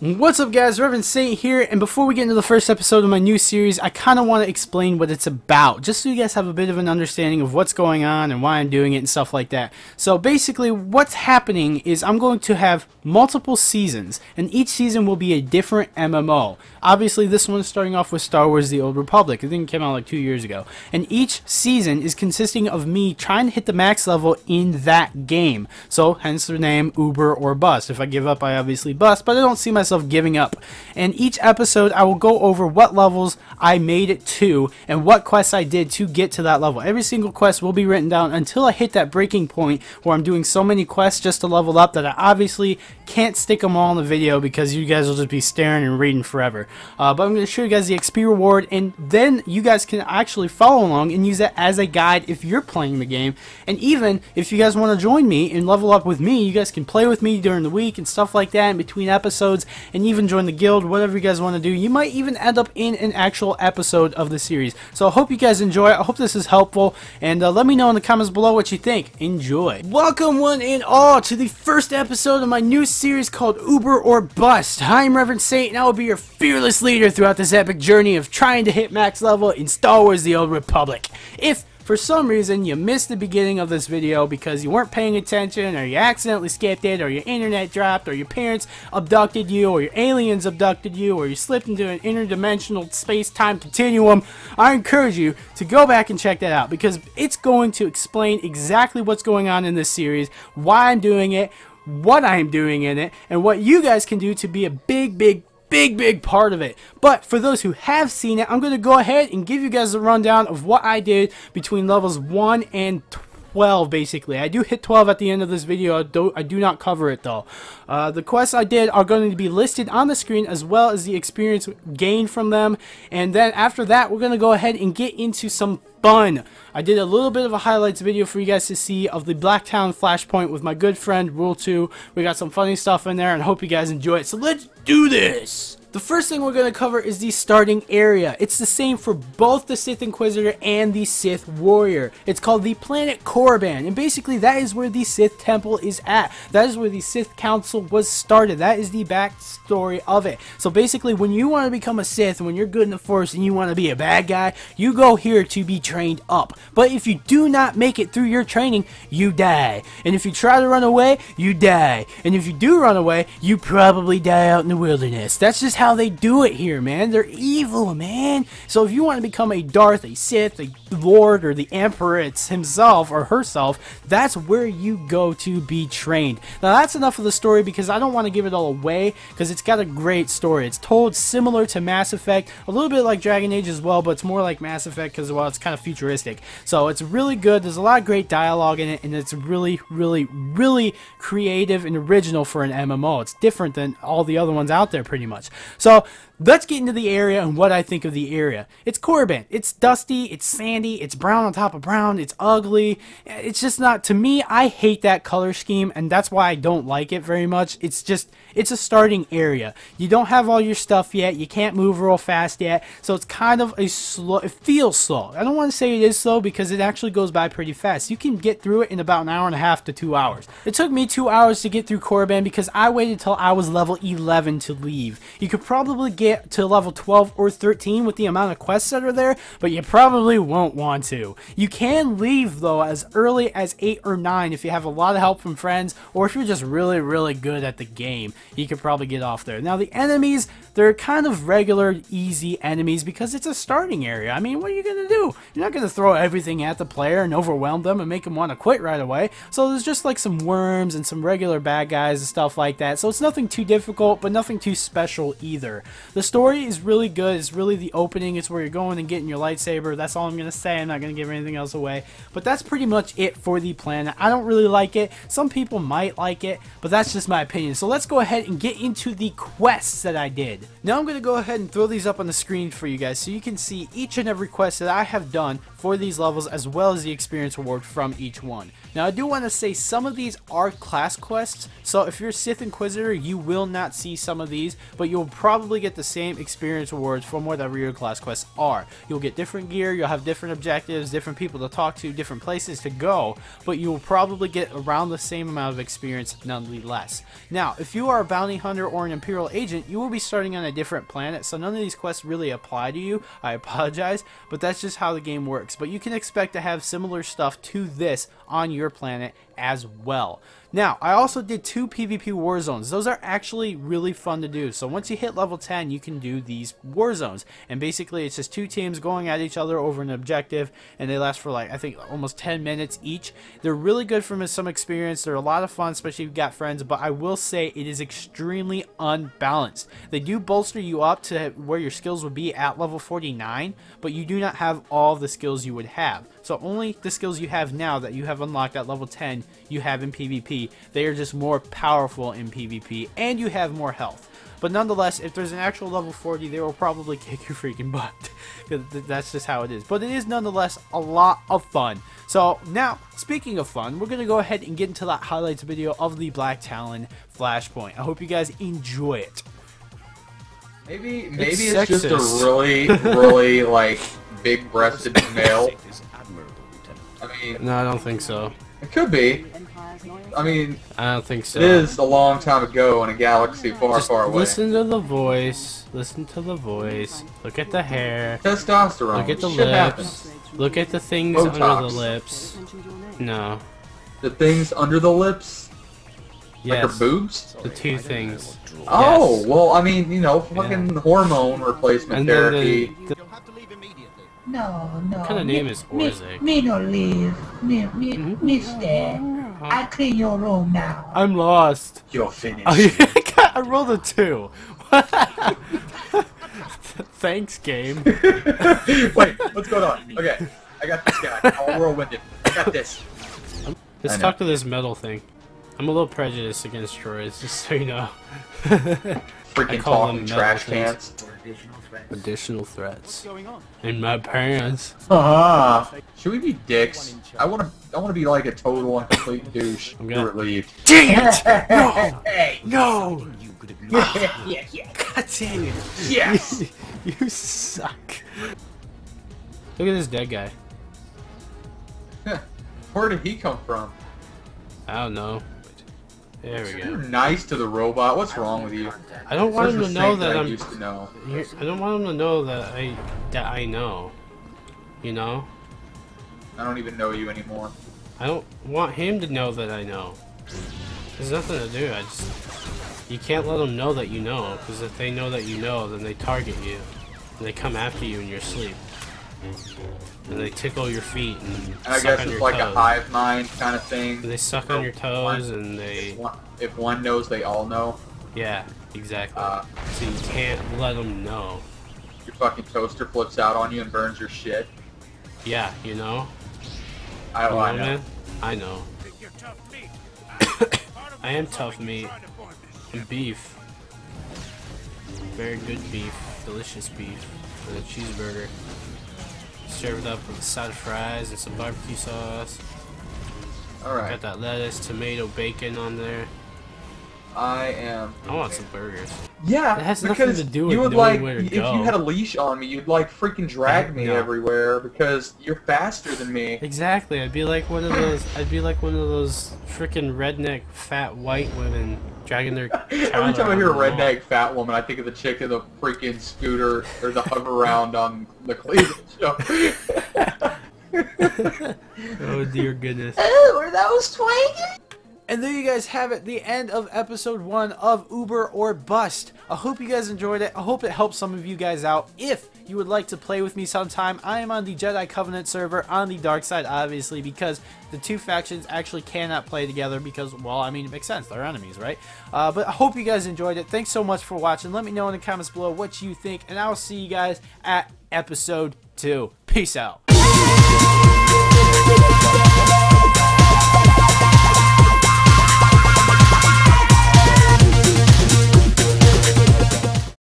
What's up guys, Reverend Saint here, and before we get into the first episode of my new series, I kind of want to explain what it's about, just so you guys have a bit of an understanding of what's going on and why I'm doing it and stuff like that. So basically what's happening is I'm going to have multiple seasons, and each season will be a different MMO. Obviously this one is starting off with Star Wars The Old Republic. I think it came out like 2 years ago. And each season is consisting of me trying to hit the max level in that game. So hence the name Uber or Bust. If I give up, I obviously bust, but I don't see myself giving up. And each episode I will go over what levels I made it to and what quests I did to get to that level. Every single quest will be written down until I hit that breaking point where I'm doing so many quests just to level up that I obviously can't stick them all in the video because you guys will just be staring and reading forever. But I'm going to show you guys the XP reward, and then you guys can actually follow along and use that as a guide if you're playing the game. And even if you guys want to join me and level up with me, you guys can play with me during the week and stuff like that in between episodes, and even join the guild, whatever you guys want to do. You might even end up in an actual episode of the series. So I hope you guys enjoy it. I hope this is helpful, and let me know in the comments below what you think. Enjoy. Welcome one and all to the first episode of my new series called Uber or Bust. I'm Reverend Saint, and I will be your fearless leader throughout this epic journey of trying to hit max level in Star Wars The Old Republic. If for some reason you missed the beginning of this video because you weren't paying attention, or you accidentally skipped it, or your internet dropped, or your parents abducted you, or your aliens abducted you, or you slipped into an interdimensional space-time continuum, I encourage you to go back and check that out, because it's going to explain exactly what's going on in this series, why I'm doing it, what I'm doing in it, and what you guys can do to be a big part of it. But for those who have seen it, I'm going to go ahead and give you guys a rundown of what I did between levels 1 and 12 basically. I do hit 12 at the end of this video. I do not cover it though. The quests I did are going to be listed on the screen, as well as the experience gained from them. And then after that, we're going to go ahead and get into some fun. I did a little bit of a highlights video for you guys to see of the Blacktown Flashpoint with my good friend Rule 2. We got some funny stuff in there and hope you guys enjoy it. So let's do this! The first thing we're going to cover is the starting area. It's the same for both the Sith Inquisitor and the Sith Warrior. It's called the Planet Korriban, and basically that is where the Sith Temple is at. That is where the Sith Council was started. That is the backstory of it. So basically when you want to become a Sith, when you're good in the Force and you want to be a bad guy, you go here to be trained up. But if you do not make it through your training, you die. And if you try to run away, you die. And if you do run away, you probably die out in the wilderness. That's just how they do it here, man. They're evil, man. So if you want to become a Darth, a Sith, a Lord, or the Emperor himself or herself, that's where you go to be trained. Now that's enough of the story, because I don't want to give it all away, because it's got a great story. It's told similar to Mass Effect, a little bit like Dragon Age as well, but it's more like Mass Effect because, well, it's kind of futuristic. So it's really good. There's a lot of great dialogue in it, and it's really creative and original for an MMO. It's different than all the other ones out there pretty much. So let's get into the area and what I think of the area. It's Korriban. It's dusty, it's sandy, it's brown on top of brown, it's ugly. It's just not, to me, I hate that color scheme, and that's why I don't like it very much. It's a starting area. You don't have all your stuff yet, you can't move real fast yet, so it's kind of a slow, it feels slow. I don't want to say it is slow because it actually goes by pretty fast. You can get through it in about an hour and a half to 2 hours. It took me 2 hours to get through Korriban because I waited till I was level 11 to leave. You could probably get to level 12 or 13 with the amount of quests that are there, but you probably won't want to. You can leave though as early as 8 or 9 if you have a lot of help from friends, or if you're just really good at the game. You could probably get off there. Now the enemies, they're kind of regular, easy enemies because it's a starting area. I mean, what are you going to do? You're not going to throw everything at the player and overwhelm them and make them want to quit right away. So there's just like some worms and some regular bad guys and stuff like that. So it's nothing too difficult, but nothing too special either. The story is really good. It's really the opening. It's where you're going and getting your lightsaber. That's all I'm going to say. I'm not going to give anything else away. But that's pretty much it for the planet. I don't really like it. Some people might like it, but that's just my opinion. So let's go ahead and get into the quests that I did. Now I'm going to go ahead and throw these up on the screen for you guys so you can see each and every quest that I have done for these levels, as well as the experience reward from each one. Now I do want to say some of these are class quests, so if you're Sith Inquisitor you will not see some of these, but you'll probably get the same experience rewards from whatever your class quests are. You'll get different gear, you'll have different objectives, different people to talk to, different places to go, but you'll probably get around the same amount of experience nonetheless. Now if you are a bounty hunter or an Imperial agent, you will be starting on a different planet, so none of these quests really apply to you. I apologize, but that's just how the game works. But you can expect to have similar stuff to this on your planet as well. Now, I also did 2 PvP war zones. Those are actually really fun to do. So once you hit level 10, you can do these war zones. And basically, it's just 2 teams going at each other over an objective, and they last for like, I think, almost 10 minutes each. They're really good from some experience. They're a lot of fun, especially if you've got friends, but I will say it is extremely unbalanced. They do bolster you up to where your skills would be at level 49, but you do not have all the skills you would have. So only the skills you have now that you have unlocked at level 10 you have in PvP. They are just more powerful in PvP, and you have more health. But nonetheless, if there's an actual level 40, they will probably kick your freaking butt. That's just how it is. But it is nonetheless a lot of fun. So now, speaking of fun, we're going to go ahead and get into that highlights video of the Black Talon Flashpoint. I hope you guys enjoy it. Maybe it's just a really like big-breasted male. I mean, no, I don't think so. It could be. I mean, I don't think so. It is a long time ago in a galaxy far, far away. Listen to the voice. Listen to the voice. Look at the hair. Testosterone. Look at the Shit lips. happens. Look at the things Botox. under the lips. No. The things under the lips? Yes. Like her boobs? The 2 things. Oh, yes. well, I mean, you know, fucking hormone replacement and therapy. No. What kind of name is Orzik? Me no leave. Me stay. I clean your room now. I'm lost. You're finished. Oh, yeah, I rolled a 2. Thanks, game. Wait, what's going on? Okay, I got this guy. All whirlwinded. I got this. Let's talk to this metal thing. I'm a little prejudiced against droids, just so you know. Freaking talking trash cans. Additional threats. In my pants. Should we be dicks? I wanna be like a total and complete douche. I'm gonna leave. Dang it! No! Hey. No! Yeah. God damn it! Yes! You suck. Look at this dead guy. Where did he come from? I don't know. There we You're go. nice to the robot. What's wrong with you? I don't want him to know that I I'm. used to know. I don't want him to know that I know. You know? I don't even know you anymore. I don't want him to know that I know. There's nothing to do. You can't let them know that you know, because if they know that you know, then they target you. And they come after you in your sleep. And they tickle your feet and I suck guess on it's your like toes. a hive mind kind of thing. And they suck on your toes and they... If one knows, they all know. Yeah, exactly. So you can't let them know. Your fucking toaster flips out on you and burns your shit. Yeah, you know? I know. Man? I know. I am tough meat. And beef. Very good beef. Delicious beef. With a cheeseburger. Served up with a side of fries and some barbecue sauce. Alright. Got that lettuce, tomato, bacon on there. I want some burgers. Yeah, It has nothing to do with you would knowing like, where to if go. you had a leash on me, you'd like freaking drag me No. everywhere because you're faster than me. Exactly. I'd be like one of those. Freaking redneck fat white women dragging their. Every time I hear a around the mall. redneck fat woman, I think of the chick in the freaking scooter or the hover round on the Cleveland show. Oh dear goodness. Oh, were those twanging? And there you guys have it, the end of episode 1 of Uber or Bust. I hope you guys enjoyed it. I hope it helped some of you guys out. If you would like to play with me sometime, I am on the Jedi Covenant server on the dark side, obviously, because the 2 factions actually cannot play together because, well, I mean, it makes sense. They're enemies, right? But I hope you guys enjoyed it. Thanks so much for watching. Let me know in the comments below what you think, and I will see you guys at episode 2. Peace out.